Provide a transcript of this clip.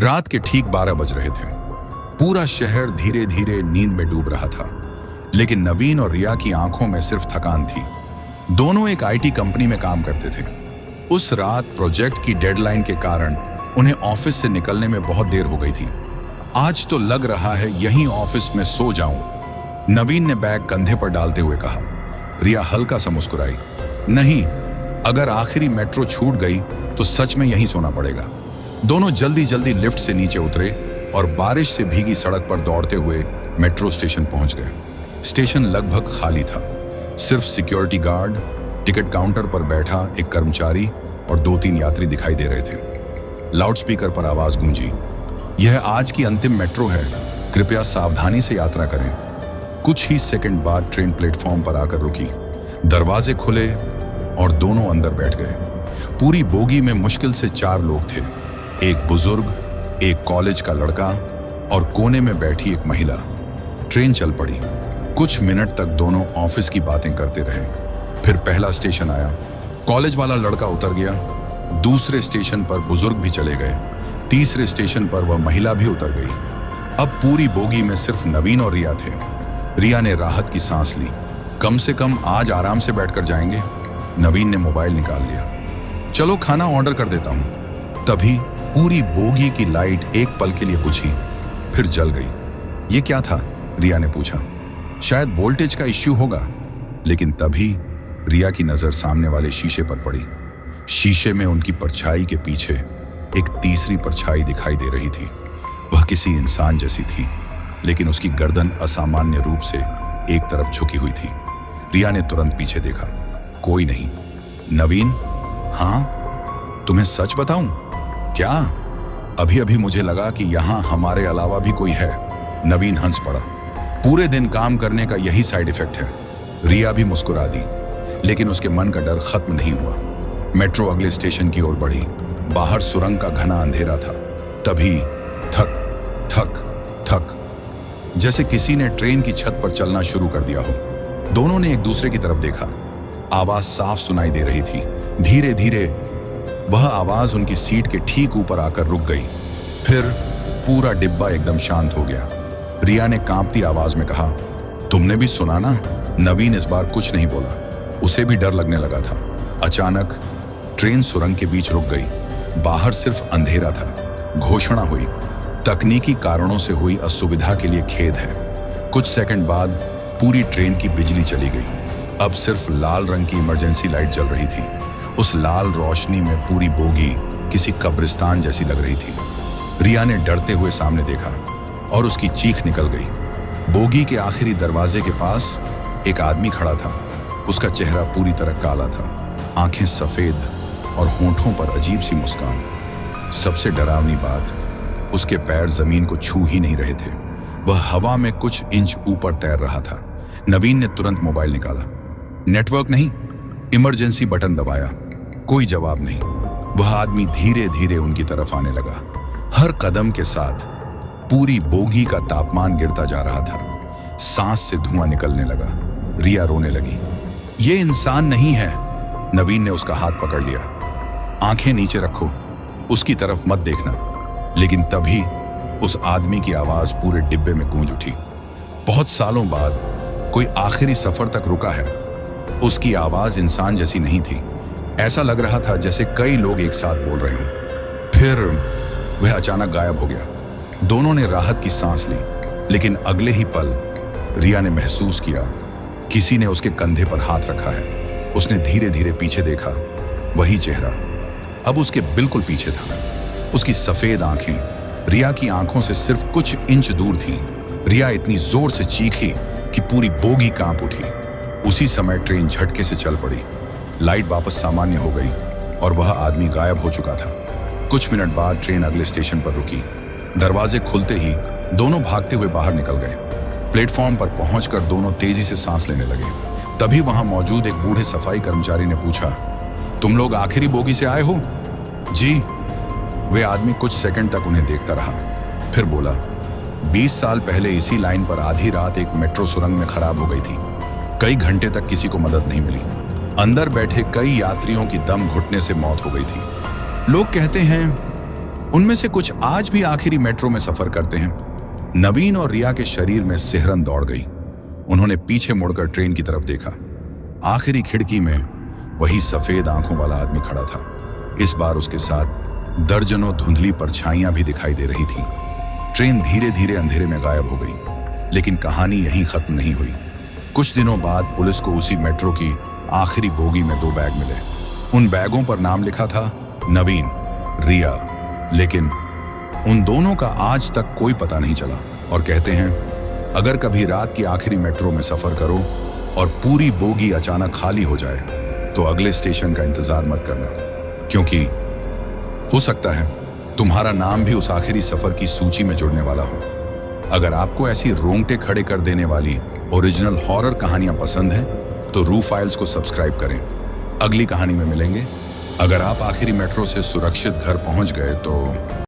रात के ठीक 12 बज रहे थे। पूरा शहर धीरे धीरे नींद में डूब रहा था, लेकिन नवीन और रिया की आंखों में सिर्फ थकान थी। दोनों एक आईटी कंपनी में काम करते थे। उस रात प्रोजेक्ट की डेडलाइन के कारण उन्हें ऑफिस से निकलने में बहुत देर हो गई थी। आज तो लग रहा है यहीं ऑफिस में सो जाऊं, नवीन ने बैग कंधे पर डालते हुए कहा। रिया हल्का सा मुस्कुराई। नहीं, अगर आखिरी मेट्रो छूट गई तो सच में यहीं सोना पड़ेगा। दोनों जल्दी जल्दी लिफ्ट से नीचे उतरे और बारिश से भीगी सड़क पर दौड़ते हुए मेट्रो स्टेशन पहुंच गए। स्टेशन लगभग खाली था। सिर्फ सिक्योरिटी गार्ड, टिकट काउंटर पर बैठा एक कर्मचारी और 2-3 यात्री दिखाई दे रहे थे। लाउडस्पीकर पर आवाज गूंजी, यह आज की अंतिम मेट्रो है, कृपया सावधानी से यात्रा करें। कुछ ही सेकंड बाद ट्रेन प्लेटफॉर्म पर आकर रुकी। दरवाजे खुले और दोनों अंदर बैठ गए। पूरी बोगी में मुश्किल से 4 लोग थे। एक बुजुर्ग, एक कॉलेज का लड़का और कोने में बैठी एक महिला। ट्रेन चल पड़ी। कुछ मिनट तक दोनों ऑफिस की बातें करते रहे। फिर पहला स्टेशन आया। कॉलेज वाला लड़का उतर गया। दूसरे स्टेशन पर बुजुर्ग भी चले गए। तीसरे स्टेशन पर वह महिला भी उतर गई। अब पूरी बोगी में सिर्फ नवीन और रिया थे। रिया ने राहत की सांस ली। कम से कम आज आराम से बैठकर जाएंगे। नवीन ने मोबाइल निकाल लिया। चलो खाना ऑर्डर कर देता हूं। तभी पूरी बोगी की लाइट एक पल के लिए बुझी, फिर जल गई। ये क्या था? रिया ने पूछा। शायद वोल्टेज का इश्यू होगा। लेकिन तभी रिया की नजर सामने वाले शीशे पर पड़ी। शीशे में उनकी परछाई के पीछे एक तीसरी परछाई दिखाई दे रही थी। वह किसी इंसान जैसी थी, लेकिन उसकी गर्दन असामान्य रूप से एक तरफ झुकी हुई थी। रिया ने तुरंत पीछे देखा। कोई नहीं। नवीन, हाँ, तुम्हें सच बताऊं? क्या? अभी अभी मुझे लगा कि यहां हमारे अलावा भी कोई है। नवीन हंस पड़ा। पूरे दिन काम करने का यही साइड इफेक्ट है। रिया भी मुस्कुरा दी, लेकिन उसके मन का डर खत्म नहीं हुआ। मेट्रो अगले स्टेशन की ओर बढ़ी। बाहर सुरंग का घना अंधेरा था। तभी थक थक थक, जैसे किसी ने ट्रेन की छत पर चलना शुरू कर दिया हो। दोनों ने एक दूसरे की तरफ देखा। आवाज साफ सुनाई दे रही थी। धीरे धीरे वह आवाज उनकी सीट के ठीक ऊपर आकर रुक गई। फिर पूरा डिब्बा एकदम शांत हो गया। रिया ने कांपती आवाज में कहा, तुमने भी सुना ना? नवीन इस बार कुछ नहीं बोला। उसे भी डर लगने लगा था। अचानक ट्रेन सुरंग के बीच रुक गई। बाहर सिर्फ अंधेरा था। घोषणा हुई, तकनीकी कारणों से हुई असुविधा के लिए खेद है। कुछ सेकंड बाद पूरी ट्रेन की बिजली चली गई। अब सिर्फ लाल रंग की इमरजेंसी लाइट जल रही थी। उस लाल रोशनी में पूरी बोगी किसी कब्रिस्तान जैसी लग रही थी। रिया ने डरते हुए सामने देखा और उसकी चीख निकल गई। बोगी के आखिरी दरवाजे के पास एक आदमी खड़ा था। उसका चेहरा पूरी तरह काला था, आंखें सफेद और होंठों पर अजीब सी मुस्कान। सबसे डरावनी बात, उसके पैर जमीन को छू ही नहीं रहे थे। वह हवा में कुछ इंच ऊपर तैर रहा था। नवीन ने तुरंत मोबाइल निकाला। नेटवर्क नहीं, इमरजेंसी बटन दबाया। कोई जवाब नहीं। वह आदमी धीरे धीरे उनकी तरफ आने लगा। हर कदम के साथ पूरी बोगी का तापमान गिरता जा रहा था। सांस से धुआं निकलने लगा। रिया रोने लगी। ये इंसान नहीं है। नवीन ने उसका हाथ पकड़ लिया। आंखें नीचे रखो, उसकी तरफ मत देखना। लेकिन तभी उस आदमी की आवाज पूरे डिब्बे में गूंज उठी। बहुत सालों बाद कोई आखिरी सफर तक रुका है। उसकी आवाज इंसान जैसी नहीं थी। ऐसा लग रहा था जैसे कई लोग एक साथ बोल रहे हों। फिर वह अचानक गायब हो गया। दोनों ने राहत की सांस ली, लेकिन अगले ही पल रिया ने महसूस किया किसी ने उसके कंधे पर हाथ रखा है। उसने धीरे धीरे पीछे देखा। वही चेहरा अब उसके बिल्कुल पीछे था। उसकी सफेद आंखें रिया की आंखों से सिर्फ कुछ इंच दूर थीं। रिया इतनी जोर से चीखी कि पूरी बोगी कांप उठी। उसी समय ट्रेन झटके से चल पड़ी। लाइट वापस सामान्य हो गई और वह आदमी गायब हो चुका था। कुछ मिनट बाद ट्रेन अगले स्टेशन पर रुकी। दरवाजे खुलते ही दोनों भागते हुए बाहर निकल गए। प्लेटफॉर्म पर पहुंचकर दोनों तेजी से सांस लेने लगे। तभी वहां मौजूद एक बूढ़े सफाई कर्मचारी ने पूछा, तुम लोग आखिरी बोगी से आए हो? जी। वे आदमी कुछ सेकंड तक उन्हें देखता रहा, फिर बोला, 20 साल पहले इसी लाइन पर आधी रात एक मेट्रो सुरंग में खराब हो गई थी। कई घंटे तक किसी को मदद नहीं मिली। अंदर बैठे कई यात्रियों की दम घुटने से मौत हो गई थी। लोग कहते हैं उनमें से कुछ आज भी आखिरी मेट्रो में सफर करते हैं। नवीन और रिया के शरीर में सिहरन दौड़ गई। उन्होंने पीछे मुड़कर ट्रेन की तरफ देखा। आखिरी खिड़की में वही सफेद आंखों वाला आदमी खड़ा था। इस बार उसके साथ दर्जनों धुंधली परछाइयां भी दिखाई दे रही थीं। ट्रेन धीरे धीरे अंधेरे में गायब हो गई, लेकिन कहानी यहीं खत्म नहीं हुई। कुछ दिनों बाद पुलिस को उसी मेट्रो की आखिरी बोगी में 2 बैग मिले। उन बैगों पर नाम लिखा था नवीन, रिया, लेकिन उन दोनों का आज तक कोई पता नहीं चला। और कहते हैं, अगर कभी रात की आखिरी मेट्रो में सफर करो और पूरी बोगी अचानक खाली हो जाए तो अगले स्टेशन का इंतजार मत करना, क्योंकि हो सकता है तुम्हारा नाम भी उस आखिरी सफर की सूची में जुड़ने वाला हो। अगर आपको ऐसी रोंगटे खड़े कर देने वाली ओरिजिनल हॉरर कहानियां पसंद हैं तो रू फाइल्स को सब्सक्राइब करें। अगली कहानी में मिलेंगे। अगर आप आखिरी मेट्रो से सुरक्षित घर पहुंच गए तो